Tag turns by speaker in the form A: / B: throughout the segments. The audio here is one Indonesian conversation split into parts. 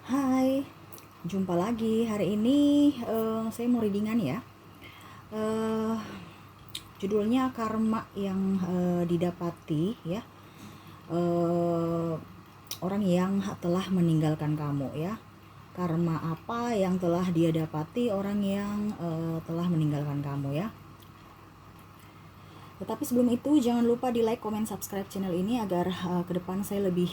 A: Hai, jumpa lagi. Hari ini saya mau readingan ya. Eh, Judulnya Karma yang didapati ya. Eh, Orang yang telah meninggalkan kamu ya. Karma apa yang telah dia dapati orang yang telah meninggalkan kamu ya. Tetapi sebelum itu jangan lupa di like, comment, subscribe channel ini agar ke depan saya lebih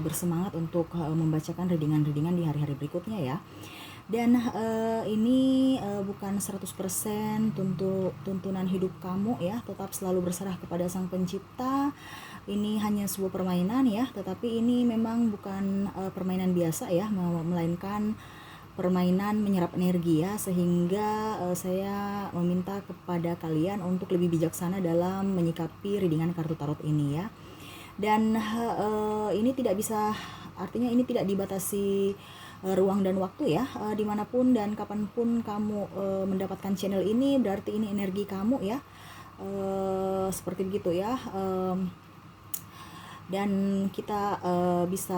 A: bersemangat untuk membacakan readingan-readingan di hari-hari berikutnya ya. Dan ini bukan 100% tuntunan hidup kamu ya, tetap selalu berserah kepada Sang Pencipta. Ini hanya sebuah permainan ya, tetapi ini memang bukan permainan biasa ya, melainkan permainan menyerap energi ya, sehingga saya meminta kepada kalian untuk lebih bijaksana dalam menyikapi readingan kartu tarot ini ya. Dan ini tidak bisa, artinya ini tidak dibatasi ruang dan waktu ya, dimanapun dan kapanpun kamu mendapatkan channel ini, berarti ini energi kamu ya, seperti begitu ya. Dan kita bisa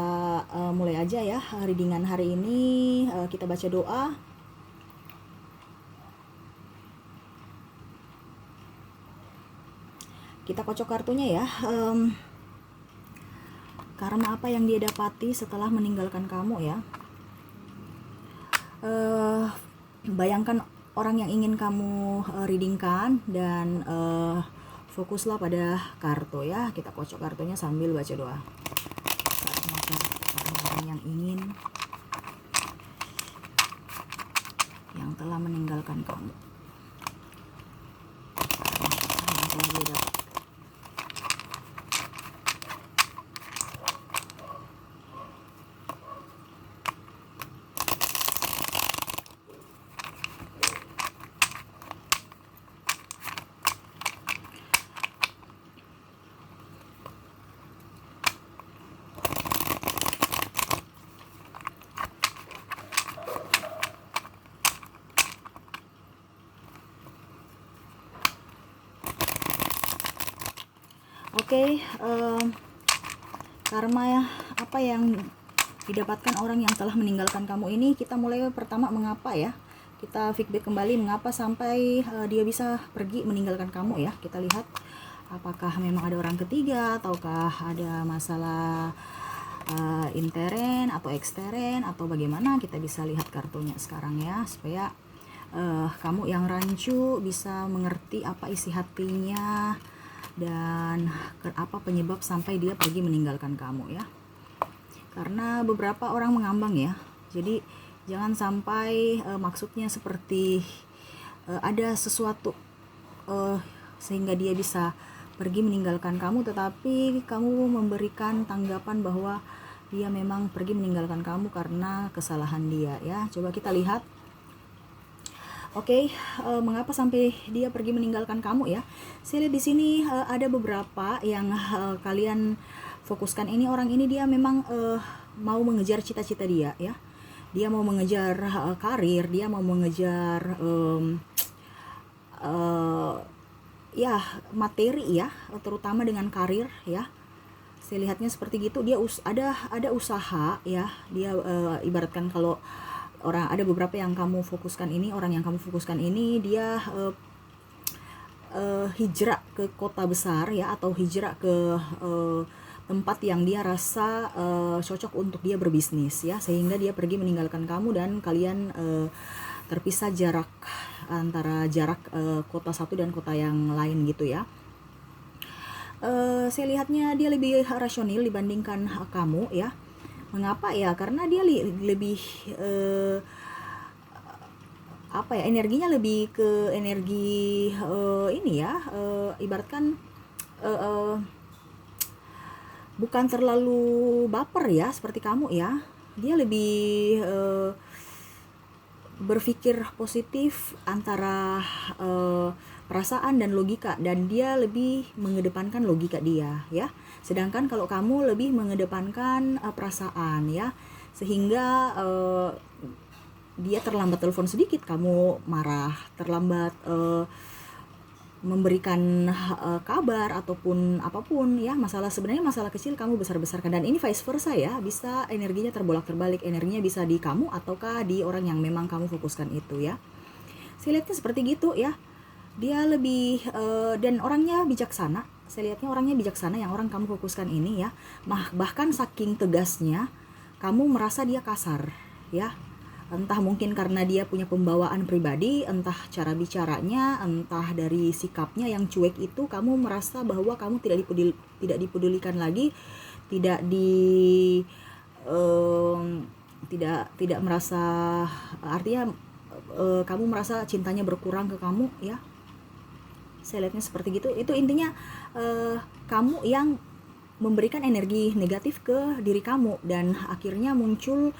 A: mulai aja ya readingan hari ini. Kita baca doa. Kita kocok kartunya ya. Karma apa yang dia dapati setelah meninggalkan kamu ya. Bayangkan orang yang ingin kamu readingkan dan fokuslah pada kartu ya. Kita kocok kartunya sambil baca doa. Orang yang ingin, yang telah meninggalkan kamu, yang telah dia dapat. Oke, karma ya, apa yang didapatkan orang yang telah meninggalkan kamu ini. Kita mulai pertama mengapa ya. Kita feedback kembali mengapa sampai dia bisa pergi meninggalkan kamu ya. Kita lihat apakah memang ada orang ketiga, ataukah ada masalah intern atau ekstern, atau bagaimana. Kita bisa lihat kartunya sekarang ya, supaya kamu yang rancu bisa mengerti apa isi hatinya dan apa penyebab sampai dia pergi meninggalkan kamu ya. Karena beberapa orang mengambang ya, jadi jangan sampai maksudnya seperti ada sesuatu sehingga dia bisa pergi meninggalkan kamu, tetapi kamu memberikan tanggapan bahwa dia memang pergi meninggalkan kamu karena kesalahan dia ya. Coba kita lihat. Oke, mengapa sampai dia pergi meninggalkan kamu ya? Saya lihat di sini ada beberapa yang kalian fokuskan. Ini orang ini dia memang mau mengejar cita-cita dia ya. Dia mau mengejar karir, dia mau mengejar ya materi ya, terutama dengan karir ya. Saya lihatnya seperti gitu. Dia ada usaha ya. Dia ibaratkan kalau ada beberapa yang kamu fokuskan ini, orang yang kamu fokuskan ini dia hijrah ke kota besar ya, atau hijrah ke tempat yang dia rasa cocok untuk dia berbisnis ya, sehingga dia pergi meninggalkan kamu dan kalian terpisah jarak antara kota satu dan kota yang lain gitu ya. Saya lihatnya dia lebih rasional dibandingkan kamu ya. Mengapa ya? Karena dia lebih apa ya, energinya lebih ke energi ini ya, ibaratkan bukan terlalu baper ya seperti kamu ya. Dia lebih berpikir positif antara perasaan dan logika, dan dia lebih mengedepankan logika dia ya. Sedangkan kalau kamu lebih mengedepankan perasaan ya, sehingga dia terlambat telepon sedikit kamu marah, terlambat memberikan kabar ataupun apapun ya, sebenarnya masalah kecil kamu besar-besarkan, dan ini vice versa ya, bisa energinya terbolak-terbalik, energinya bisa di kamu ataukah di orang yang memang kamu fokuskan itu ya. Saya lihatnya seperti gitu ya. Dia lebih dan orangnya bijaksana. Saya lihatnya orangnya bijaksana yang orang kamu fokuskan ini ya. Bahkan saking tegasnya kamu merasa dia kasar ya. Entah mungkin karena dia punya pembawaan pribadi, entah cara bicaranya, entah dari sikapnya yang cuek itu, kamu merasa bahwa kamu tidak dipedulikan lagi, tidak di tidak merasa, artinya kamu merasa cintanya berkurang ke kamu ya. Saya lihatnya seperti gitu. Itu intinya kamu yang memberikan energi negatif ke diri kamu, dan akhirnya muncul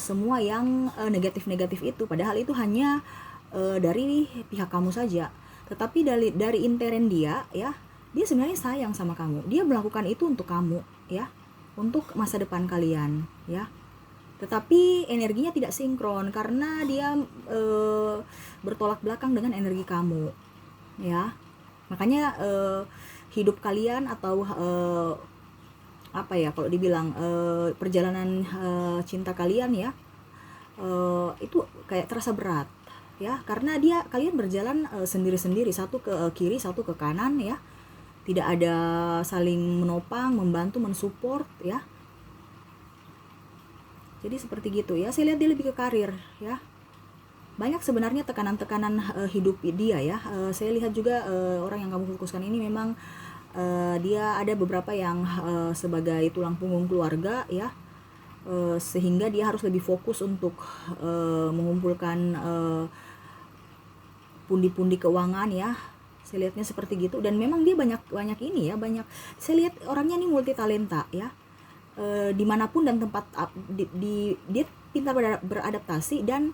A: semua yang negatif-negatif itu, padahal itu hanya dari pihak kamu saja. Tetapi dari intern dia ya, dia sebenarnya sayang sama kamu. Dia melakukan itu untuk kamu ya, untuk masa depan kalian ya. Tetapi energinya tidak sinkron karena dia bertolak belakang dengan energi kamu ya. Makanya hidup kalian atau apa ya, kalau dibilang perjalanan cinta kalian ya, itu kayak terasa berat ya, karena kalian berjalan sendiri-sendiri, satu ke kiri, satu ke kanan ya, tidak ada saling menopang, membantu, mensupport ya. Jadi seperti gitu ya. Saya lihat dia lebih ke karir ya. Banyak sebenarnya tekanan-tekanan hidup dia ya. Saya lihat juga orang yang kamu fokuskan ini memang dia ada beberapa yang sebagai tulang punggung keluarga ya, sehingga dia harus lebih fokus untuk mengumpulkan pundi-pundi keuangan ya. Saya lihatnya seperti gitu, dan memang dia banyak ini ya, banyak. Saya lihat orangnya nih multi talenta ya, dimanapun dan tempat dia pintar beradaptasi dan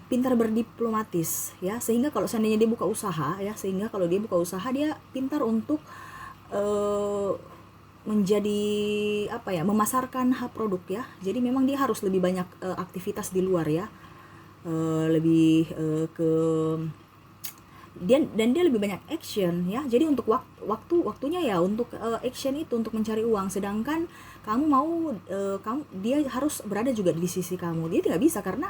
A: pintar berdiplomatis ya, sehingga kalau seandainya dia buka usaha ya, dia pintar untuk menjadi apa ya, memasarkan produk ya. Jadi memang dia harus lebih banyak aktivitas di luar ya, lebih ke dia lebih banyak action ya. Jadi untuk waktunya ya untuk action itu, untuk mencari uang, sedangkan kamu mau dia harus berada juga di sisi kamu. Dia tidak bisa karena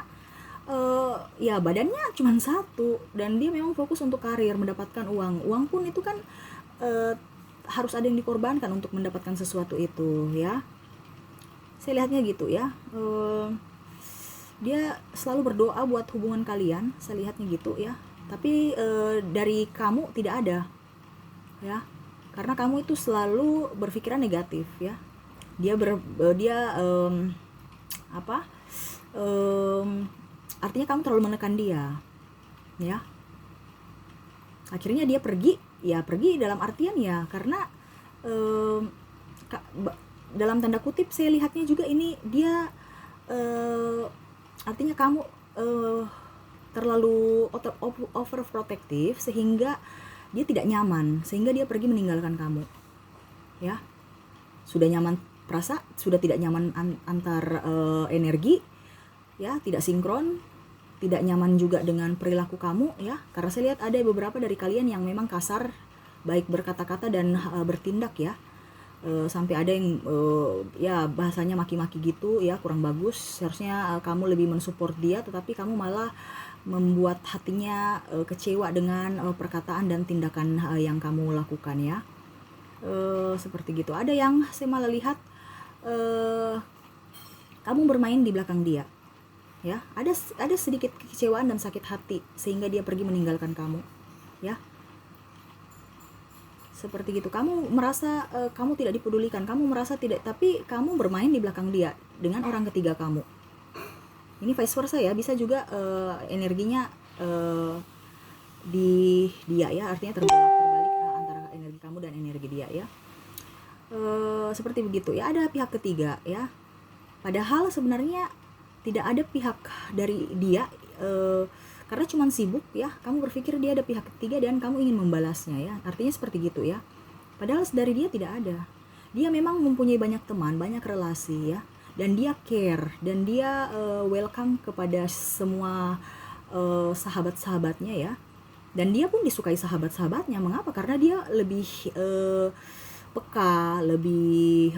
A: ya badannya cuma satu, dan dia memang fokus untuk karir, mendapatkan uang pun itu kan harus ada yang dikorbankan untuk mendapatkan sesuatu itu ya. Saya lihatnya gitu ya. Dia selalu berdoa buat hubungan kalian, saya lihatnya gitu ya. Tapi dari kamu tidak ada ya, karena kamu itu selalu berpikiran negatif ya. Artinya kamu terlalu menekan dia ya. Akhirnya dia pergi dalam artian ya, karena dalam tanda kutip saya lihatnya juga ini dia artinya kamu terlalu overprotective sehingga dia tidak nyaman, sehingga dia pergi meninggalkan kamu ya. Sudah tidak nyaman antar energi ya, tidak sinkron, tidak nyaman juga dengan perilaku kamu ya, karena saya lihat ada beberapa dari kalian yang memang kasar, baik berkata-kata dan bertindak ya. Sampai ada yang ya bahasanya maki-maki gitu ya, kurang bagus. Seharusnya kamu lebih mensupport dia, tetapi kamu malah membuat hatinya kecewa dengan perkataan dan tindakan yang kamu lakukan ya. Seperti gitu. Ada yang saya malah lihat kamu bermain di belakang dia ya. Ada sedikit kekecewaan dan sakit hati sehingga dia pergi meninggalkan kamu ya. Seperti gitu. Kamu merasa kamu tidak dipedulikan, kamu merasa tidak, tapi kamu bermain di belakang dia dengan orang ketiga kamu. Ini vice versa ya, bisa juga energinya di dia ya, artinya terbalik antara energi kamu dan energi dia ya. Seperti begitu ya. Ada pihak ketiga ya, padahal sebenarnya tidak ada pihak dari dia, karena cuma sibuk ya, kamu berpikir dia ada pihak ketiga dan kamu ingin membalasnya ya, artinya seperti gitu ya. Padahal dari dia tidak ada. Dia memang mempunyai banyak teman, banyak relasi ya, dan dia care, dan dia welcome kepada semua sahabat-sahabatnya ya. Dan dia pun disukai sahabat-sahabatnya. Mengapa? Karena dia lebih peka, lebih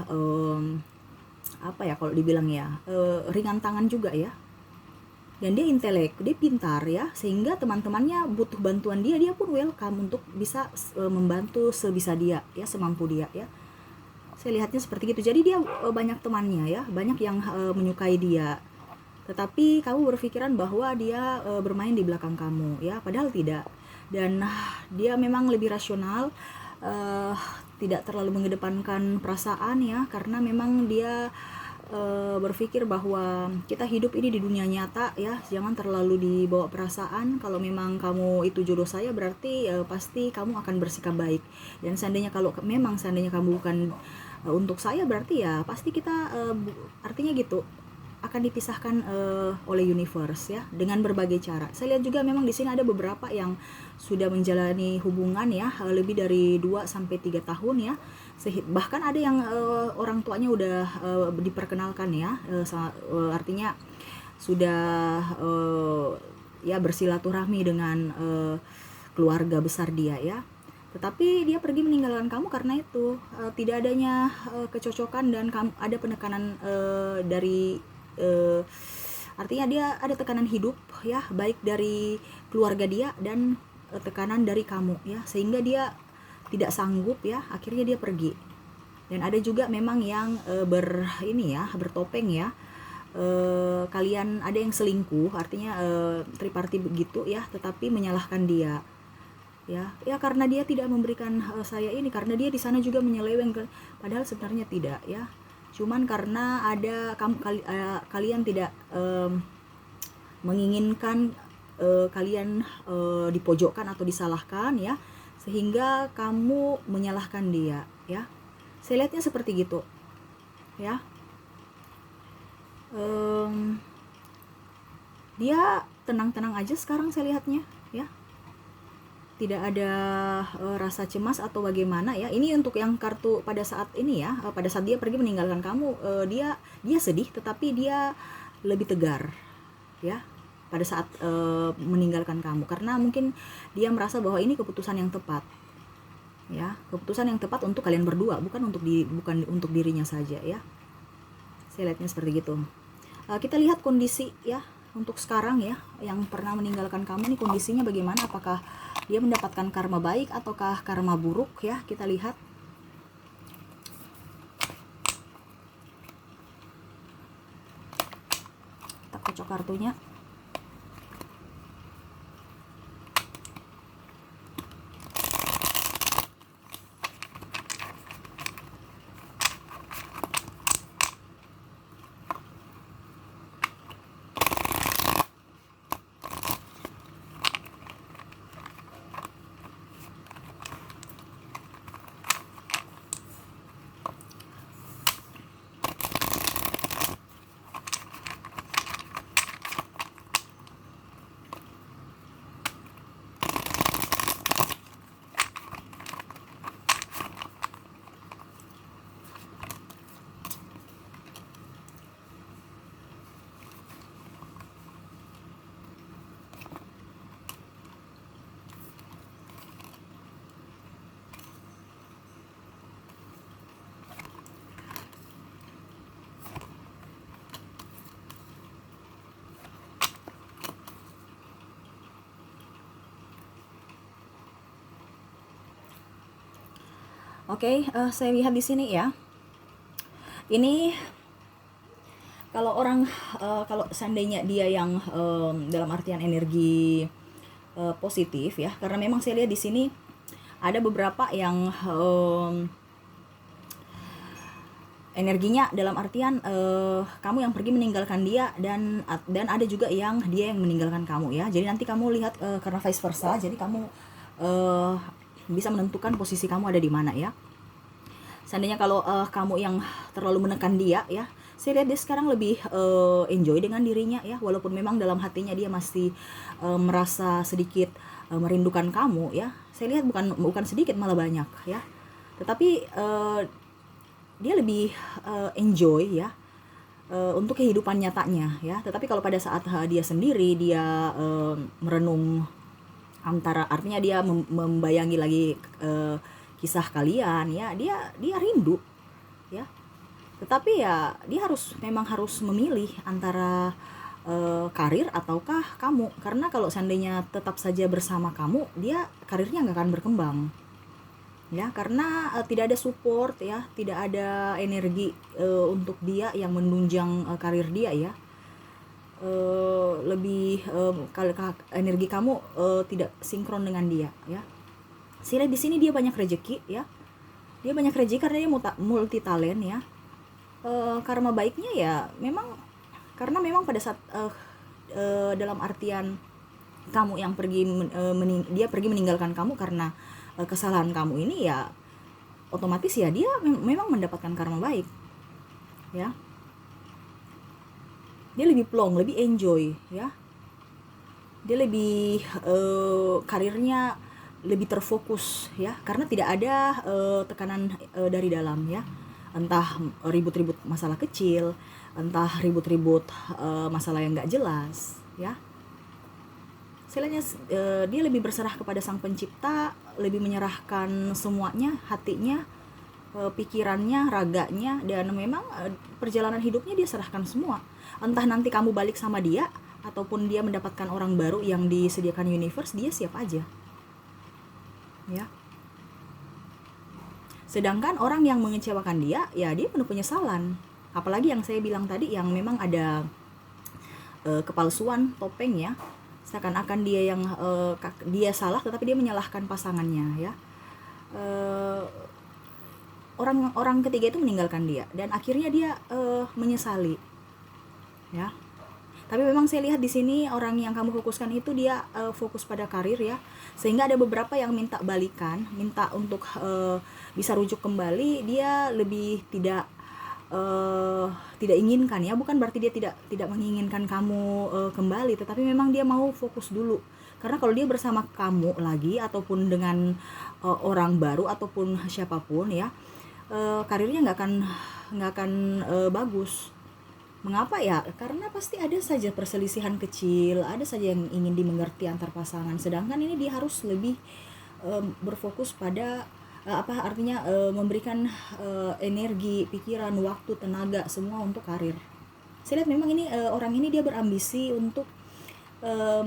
A: apa ya kalau dibilang ya, ringan tangan juga ya. Dan dia intelek, dia pintar ya, sehingga teman-temannya butuh bantuan dia pun welcome untuk bisa membantu sebisa dia ya, semampu dia ya. Saya lihatnya seperti itu. Jadi dia banyak temannya ya, banyak yang menyukai dia. Tetapi kamu berpikiran bahwa dia bermain di belakang kamu ya, padahal tidak. Dan dia memang lebih rasional, tidak terlalu mengedepankan perasaan ya, karena memang dia berpikir bahwa kita hidup ini di dunia nyata ya, jangan terlalu dibawa perasaan. Kalau memang kamu itu jodoh saya, berarti pasti kamu akan bersikap baik. Dan seandainya kamu bukan untuk saya, berarti ya pasti kita artinya gitu akan dipisahkan oleh universe ya, dengan berbagai cara. Saya lihat juga memang di sini ada beberapa yang sudah menjalani hubungan ya, lebih dari 2 sampai 3 tahun ya. Bahkan ada yang orang tuanya udah diperkenalkan ya, artinya sudah ya bersilaturahmi dengan keluarga besar dia ya. Tetapi dia pergi meninggalkan kamu karena itu tidak adanya kecocokan, dan ada penekanan dari artinya dia ada tekanan hidup ya, baik dari keluarga dia dan tekanan dari kamu ya, sehingga dia tidak sanggup ya, akhirnya dia pergi. Dan ada juga memang yang bertopeng ya, kalian ada yang selingkuh, artinya triparti begitu ya, tetapi menyalahkan dia ya karena dia tidak memberikan saya ini, karena dia di sana juga menyeleweng, padahal sebenarnya tidak ya. Cuman karena ada kalian tidak menginginkan kalian dipojokkan atau disalahkan ya, sehingga kamu menyalahkan dia ya. Saya lihatnya seperti gitu ya. Dia tenang-tenang aja sekarang saya lihatnya ya, tidak ada rasa cemas atau bagaimana ya. Ini untuk yang kartu pada saat ini ya, pada saat dia pergi meninggalkan kamu, dia sedih, tetapi dia lebih tegar ya pada saat meninggalkan kamu, karena mungkin dia merasa bahwa ini keputusan yang tepat ya, keputusan yang tepat untuk kalian berdua, bukan untuk dirinya saja ya. Saya lihatnya seperti gitu. Kita lihat kondisi ya untuk sekarang ya, yang pernah meninggalkan kamu ini kondisinya bagaimana, apakah dia mendapatkan karma baik ataukah karma buruk ya. Kita lihat. Kita kocok kartunya. Oke, saya lihat di sini ya. Ini kalau seandainya dia yang dalam artian energi positif ya, karena memang saya lihat di sini ada beberapa yang energinya dalam artian kamu yang pergi meninggalkan dia, dan ada juga yang dia yang meninggalkan kamu ya. Jadi nanti kamu lihat karena vice versa, jadi kamu bisa menentukan posisi kamu ada di mana ya. Seandainya kalau kamu yang terlalu menekan dia ya, saya lihat dia sekarang lebih enjoy dengan dirinya ya, walaupun memang dalam hatinya dia masih merasa sedikit merindukan kamu ya. Saya lihat bukan sedikit, malah banyak ya. Tetapi dia lebih enjoy ya untuk kehidupan nyatanya ya. Tetapi kalau pada saat dia sendiri, dia merenung, artinya dia membayangi lagi kisah kalian ya, dia rindu ya. Tetapi ya dia memang harus memilih antara karir ataukah kamu, karena kalau seandainya tetap saja bersama kamu, dia karirnya nggak akan berkembang ya, karena tidak ada support ya, tidak ada energi untuk dia yang menunjang karir dia ya. Lebih kalau energi kamu tidak sinkron dengan dia ya. Sila di sini dia banyak rezeki ya, dia banyak rezeki karena dia multi talent ya. Karma baiknya ya memang karena memang pada saat dalam artian kamu yang pergi dia pergi meninggalkan kamu karena kesalahan kamu ini ya, otomatis ya dia memang mendapatkan karma baik ya. Dia lebih plong, lebih enjoy ya, dia lebih karirnya lebih terfokus ya, karena tidak ada tekanan dari dalam ya, entah ribut-ribut masalah kecil, entah ribut-ribut masalah yang nggak jelas ya. Istilahnya dia lebih berserah kepada Sang Pencipta, lebih menyerahkan semuanya, hatinya, pikirannya, raganya, dan memang perjalanan hidupnya dia serahkan semua. Entah nanti kamu balik sama dia ataupun dia mendapatkan orang baru yang disediakan universe, dia siap aja ya. Sedangkan orang yang mengecewakan dia ya, dia penuh penyesalan. Apalagi yang saya bilang tadi, yang memang ada kepalsuan topeng ya, seakan-akan dia yang dia salah tetapi dia menyalahkan pasangannya ya. Orang ketiga itu meninggalkan dia dan akhirnya dia menyesali ya. Tapi memang saya lihat di sini orang yang kamu fokuskan itu dia fokus pada karir ya, sehingga ada beberapa yang minta balikan, minta untuk bisa rujuk kembali. Dia lebih tidak inginkan ya, bukan berarti dia tidak menginginkan kamu kembali, tetapi memang dia mau fokus dulu. Karena kalau dia bersama kamu lagi ataupun dengan orang baru ataupun siapapun ya, karirnya nggak akan bagus. Mengapa ya? Karena pasti ada saja perselisihan kecil, ada saja yang ingin dimengerti antar pasangan. Sedangkan ini dia harus lebih berfokus pada artinya memberikan energi, pikiran, waktu, tenaga semua untuk karir. Saya lihat memang ini orang ini dia berambisi untuk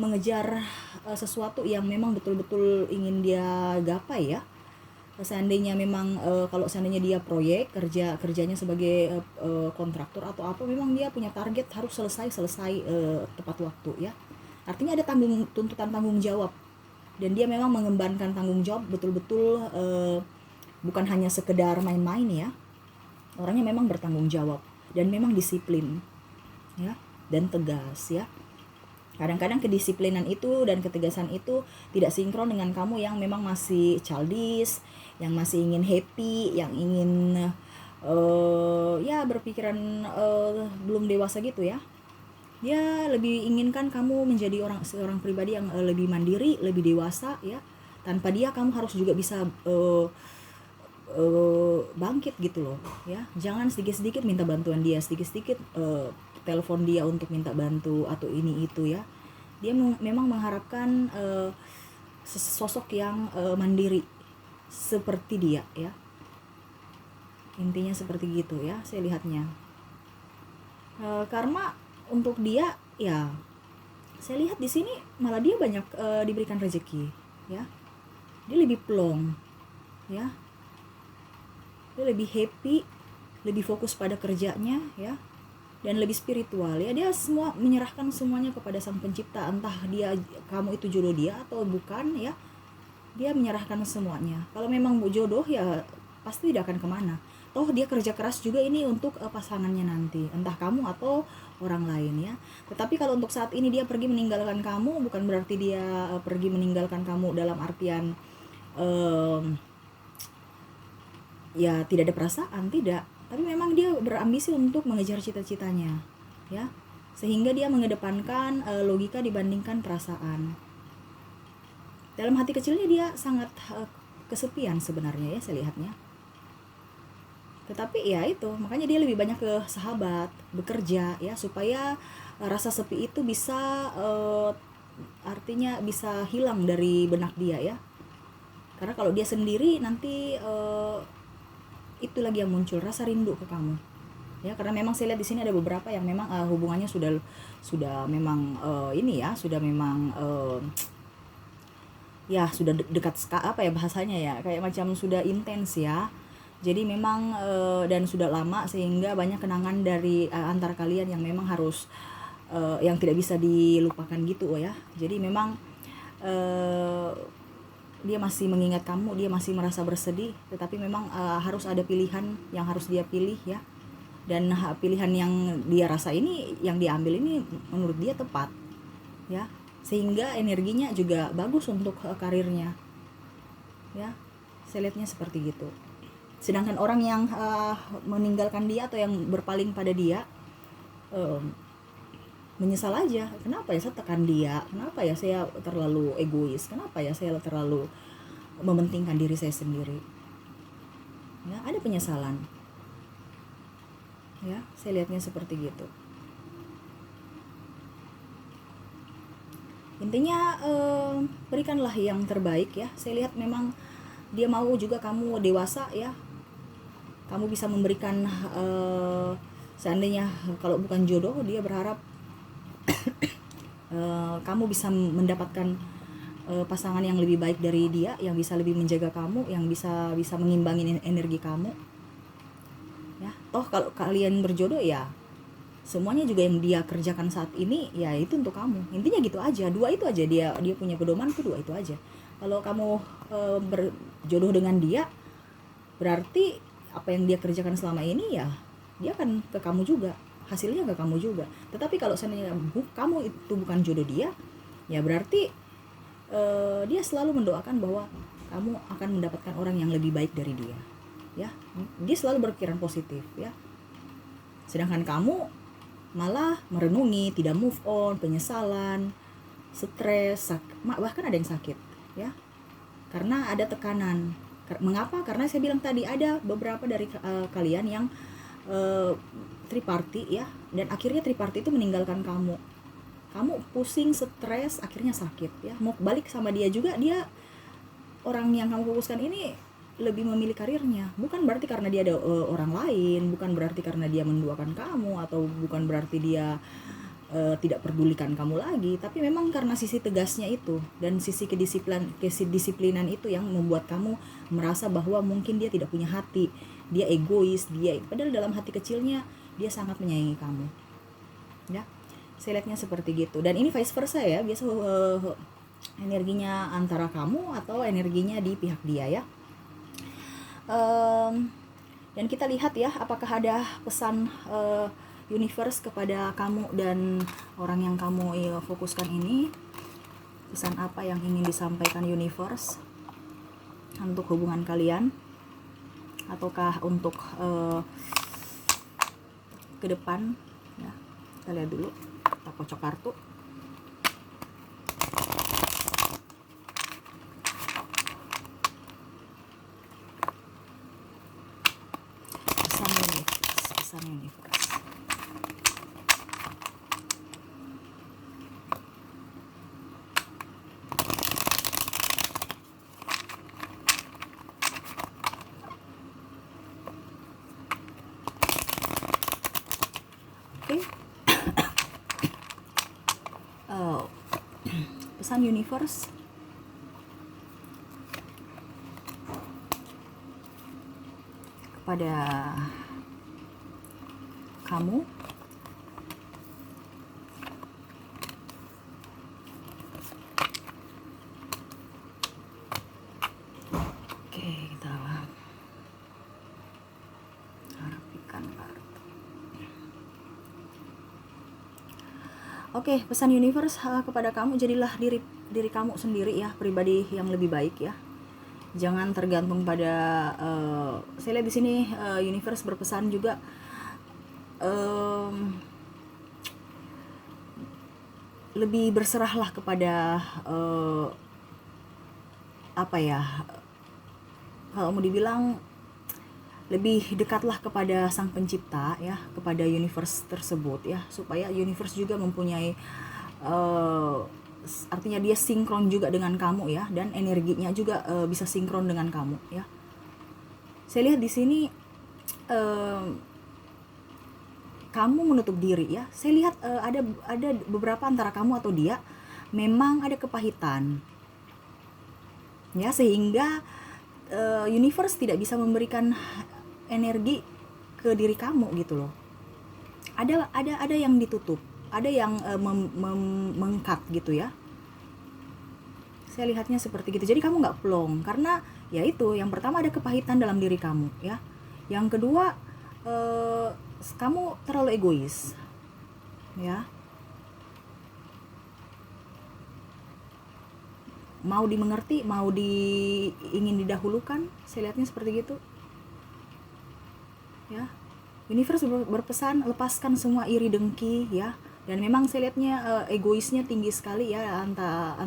A: mengejar sesuatu yang memang betul-betul ingin dia gapai ya. Seandainya memang kalau seandainya dia proyek kerjanya sebagai kontraktor atau apa, memang dia punya target harus selesai tepat waktu ya. Artinya ada tuntutan tanggung jawab, dan dia memang mengembankan tanggung jawab betul-betul, bukan hanya sekedar main-main ya. Orangnya memang bertanggung jawab dan memang disiplin ya, dan tegas ya. Kadang-kadang kedisiplinan itu dan ketegasan itu tidak sinkron dengan kamu yang memang masih childish, yang masih ingin happy, yang ingin ya berpikiran belum dewasa gitu ya. Dia lebih inginkan kamu menjadi seorang pribadi yang lebih mandiri, lebih dewasa ya. Tanpa dia kamu harus juga bisa bangkit gitu loh ya. Jangan sedikit-sedikit minta bantuan dia, sedikit-sedikit telepon dia untuk minta bantu atau ini itu ya. Dia memang mengharapkan sosok yang mandiri seperti dia ya. Intinya seperti gitu ya, saya lihatnya. Karma untuk dia ya, saya lihat di sini malah dia banyak diberikan rezeki ya. Dia lebih plong ya. Dia lebih happy, lebih fokus pada kerjanya ya, dan lebih spiritual ya. Dia semua menyerahkan semuanya kepada Sang Pencipta, entah kamu itu jodoh dia atau bukan ya. Dia menyerahkan semuanya. Kalau memang jodoh ya pasti tidak akan kemana. Toh dia kerja keras juga ini untuk pasangannya nanti, entah kamu atau orang lain ya. Tetapi kalau untuk saat ini dia pergi meninggalkan kamu, bukan berarti dia pergi meninggalkan kamu dalam artian ya tidak ada perasaan, tidak. Tapi memang dia berambisi untuk mengejar cita-citanya ya, sehingga dia mengedepankan logika dibandingkan perasaan. Dalam hati kecilnya dia sangat kesepian sebenarnya ya, saya lihatnya. Tetapi ya itu, makanya dia lebih banyak ke sahabat, bekerja ya, supaya rasa sepi itu bisa artinya bisa hilang dari benak dia ya. Karena kalau dia sendiri nanti itu lagi yang muncul rasa rindu ke kamu. Ya, karena memang saya lihat di sini ada beberapa yang memang hubungannya sudah memang ini ya, sudah memang ya sudah dekat apa ya bahasanya ya, kayak macam sudah intens ya. Jadi memang dan sudah lama sehingga banyak kenangan dari antar kalian yang memang harus yang tidak bisa dilupakan gitu ya. Jadi memang dia masih mengingat kamu, dia masih merasa bersedih, tetapi memang harus ada pilihan yang harus dia pilih ya. Dan pilihan yang dia rasa ini, yang dia ambil ini menurut dia tepat ya, sehingga energinya juga bagus untuk karirnya ya. Saya lihatnya seperti gitu. Sedangkan orang yang meninggalkan dia atau yang berpaling pada dia menyesal aja, kenapa ya saya tekan dia, kenapa ya saya terlalu egois, kenapa ya saya terlalu mementingkan diri saya sendiri ya. Ada penyesalan ya, saya lihatnya seperti gitu. Intinya berikanlah yang terbaik ya. Saya lihat memang dia mau juga kamu dewasa ya, kamu bisa memberikan seandainya kalau bukan jodoh, dia berharap kamu bisa mendapatkan pasangan yang lebih baik dari dia, yang bisa lebih menjaga kamu, yang bisa mengimbangi energi kamu ya. Toh kalau kalian berjodoh ya, semuanya juga yang dia kerjakan saat ini ya itu untuk kamu. Intinya gitu aja, dua itu aja, dia punya pedoman tuh dua itu aja. Kalau kamu berjodoh dengan dia, berarti apa yang dia kerjakan selama ini ya dia akan ke kamu juga, hasilnya ke kamu juga. Tetapi kalau seandainya kamu itu bukan jodoh dia, ya berarti dia selalu mendoakan bahwa kamu akan mendapatkan orang yang lebih baik dari dia ya. Dia selalu berpikiran positif ya. Sedangkan kamu malah merenungi, tidak move on, penyesalan, stres, bahkan ada yang sakit ya, karena ada tekanan. Mengapa? Karena saya bilang tadi ada beberapa dari kalian yang triparty ya, dan akhirnya triparty itu meninggalkan kamu pusing, stres, akhirnya sakit ya. Mau balik sama dia juga, dia orang yang kamu fokuskan ini lebih memilih karirnya. Bukan berarti karena dia ada orang lain, bukan berarti karena dia menduakan kamu, atau bukan berarti dia tidak pedulikan kamu lagi, tapi memang karena sisi tegasnya itu dan sisi kedisiplinan itu yang membuat kamu merasa bahwa mungkin dia tidak punya hati, dia egois, padahal dalam hati kecilnya dia sangat menyayangi kamu ya. Saya lihatnya seperti gitu. Dan ini vice versa ya, biasa energinya antara kamu atau energinya di pihak dia ya. Dan kita lihat ya, apakah ada pesan universe kepada kamu dan orang yang kamu fokuskan ini. Pesan apa yang ingin disampaikan universe untuk hubungan kalian, ataukah untuk ke depan ya. Kita lihat dulu, kita kocok kartu. Pesan universe. Oke. Pesan universe kepada kamu. Oke, kita rapikan kartu. Oke, pesan universe kepada kamu, jadilah diri kamu sendiri ya, pribadi yang lebih baik ya. Jangan tergantung pada saya lihat di sini universe berpesan juga lebih berserahlah kepada apa ya, kalau mau dibilang lebih dekatlah kepada Sang Pencipta ya, kepada universe tersebut ya, supaya universe juga mempunyai artinya dia sinkron juga dengan kamu ya, dan energinya juga bisa sinkron dengan kamu ya. Saya lihat di sini kamu menutup diri ya. Saya lihat ada beberapa antara kamu atau dia memang ada kepahitan ya, sehingga universe tidak bisa memberikan energi ke diri kamu gitu loh. Ada yang ditutup, ada yang mengkat gitu ya. Saya lihatnya seperti gitu. Jadi kamu nggak plong karena ya itu, yang pertama ada kepahitan dalam diri kamu ya. Yang kedua kamu terlalu egois ya. Mau dimengerti, ingin didahulukan, saya lihatnya seperti gitu ya. Universe berpesan lepaskan semua iri dengki ya, dan memang saya lihatnya egoisnya tinggi sekali ya, entah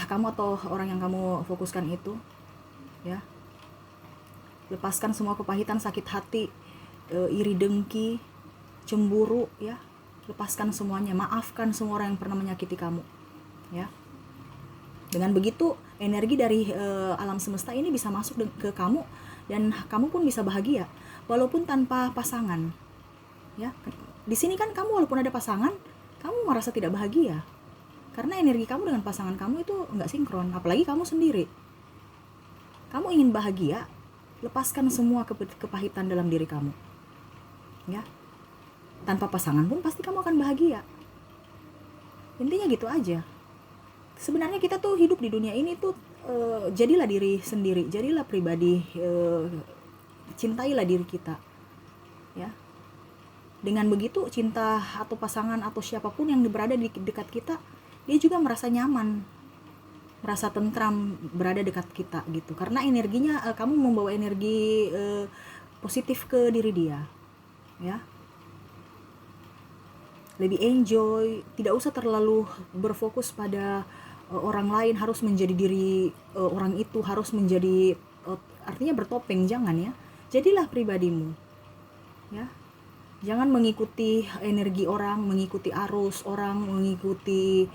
A: kamu atau orang yang kamu fokuskan itu ya. Lepaskan semua kepahitan, sakit hati, iri dengki, cemburu ya. Lepaskan semuanya, maafkan semua orang yang pernah menyakiti kamu ya. Dengan begitu energi dari alam semesta ini bisa masuk ke kamu, dan kamu pun bisa bahagia walaupun tanpa pasangan ya. Di sini kan kamu walaupun ada pasangan, kamu merasa tidak bahagia karena energi kamu dengan pasangan kamu itu nggak sinkron. Apalagi kamu sendiri, kamu ingin bahagia, lepaskan semua kepahitan dalam diri kamu ya. Tanpa pasangan pun pasti kamu akan bahagia. Intinya gitu aja. Sebenarnya kita tuh hidup di dunia ini tuh jadilah diri sendiri, jadilah pribadi, cintailah diri kita ya. Dengan begitu cinta atau pasangan atau siapapun yang berada di dekat kita, dia juga merasa nyaman, merasa tentram berada dekat kita gitu, karena energinya kamu membawa energi positif ke diri dia ya. Lebih enjoy, tidak usah terlalu berfokus pada orang lain, harus menjadi diri orang itu, harus menjadi artinya bertopeng, jangan ya. Jadilah pribadimu ya. Jangan mengikuti energi orang, mengikuti arus orang, mengikuti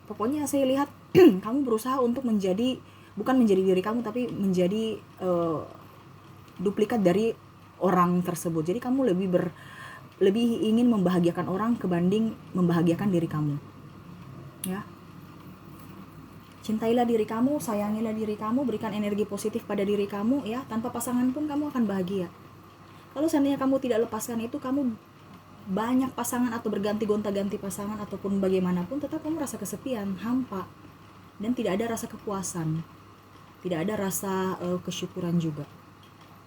A: pokoknya saya lihat kamu berusaha untuk bukan menjadi diri kamu, tapi menjadi duplikat dari orang tersebut. Jadi kamu lebih ingin membahagiakan orang kebanding membahagiakan diri kamu ya. Cintailah diri kamu, sayangilah diri kamu, berikan energi positif pada diri kamu ya. Tanpa pasangan pun kamu akan bahagia. Kalau seandainya kamu tidak lepaskan itu, kamu banyak pasangan atau berganti-gonta-ganti pasangan ataupun bagaimanapun, tetap kamu rasa kesepian, hampa, dan tidak ada rasa kepuasan, tidak ada rasa kesyukuran juga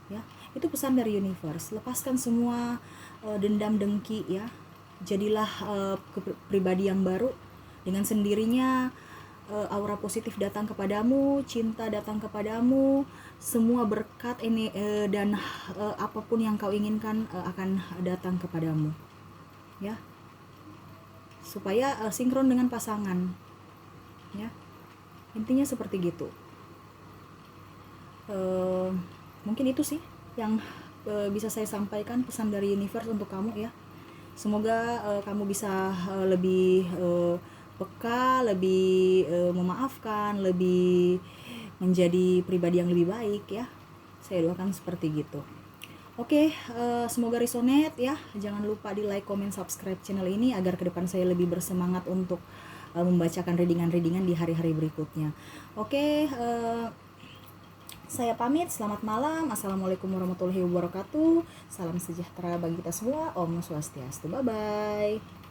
A: ya. Itu pesan dari universe. Lepaskan semua dendam dengki ya. Jadilah pribadi yang baru. Dengan sendirinya aura positif datang kepadamu, cinta datang kepadamu, semua berkat ini dan apapun yang kau inginkan akan datang kepadamu ya. Supaya sinkron dengan pasangan ya. Intinya seperti gitu. Mungkin itu sih yang bisa saya sampaikan, pesan dari universe untuk kamu ya. Semoga kamu bisa lebih peka, lebih memaafkan, lebih menjadi pribadi yang lebih baik ya. Saya doakan seperti gitu. Oke, semoga resonate ya. Jangan lupa di like, comment, subscribe channel ini agar ke depan saya lebih bersemangat untuk membacakan readingan-readingan di hari-hari berikutnya. Oke, saya pamit. Selamat malam. Assalamualaikum warahmatullahi wabarakatuh. Salam sejahtera bagi kita semua. Om Swastiastu. Bye bye.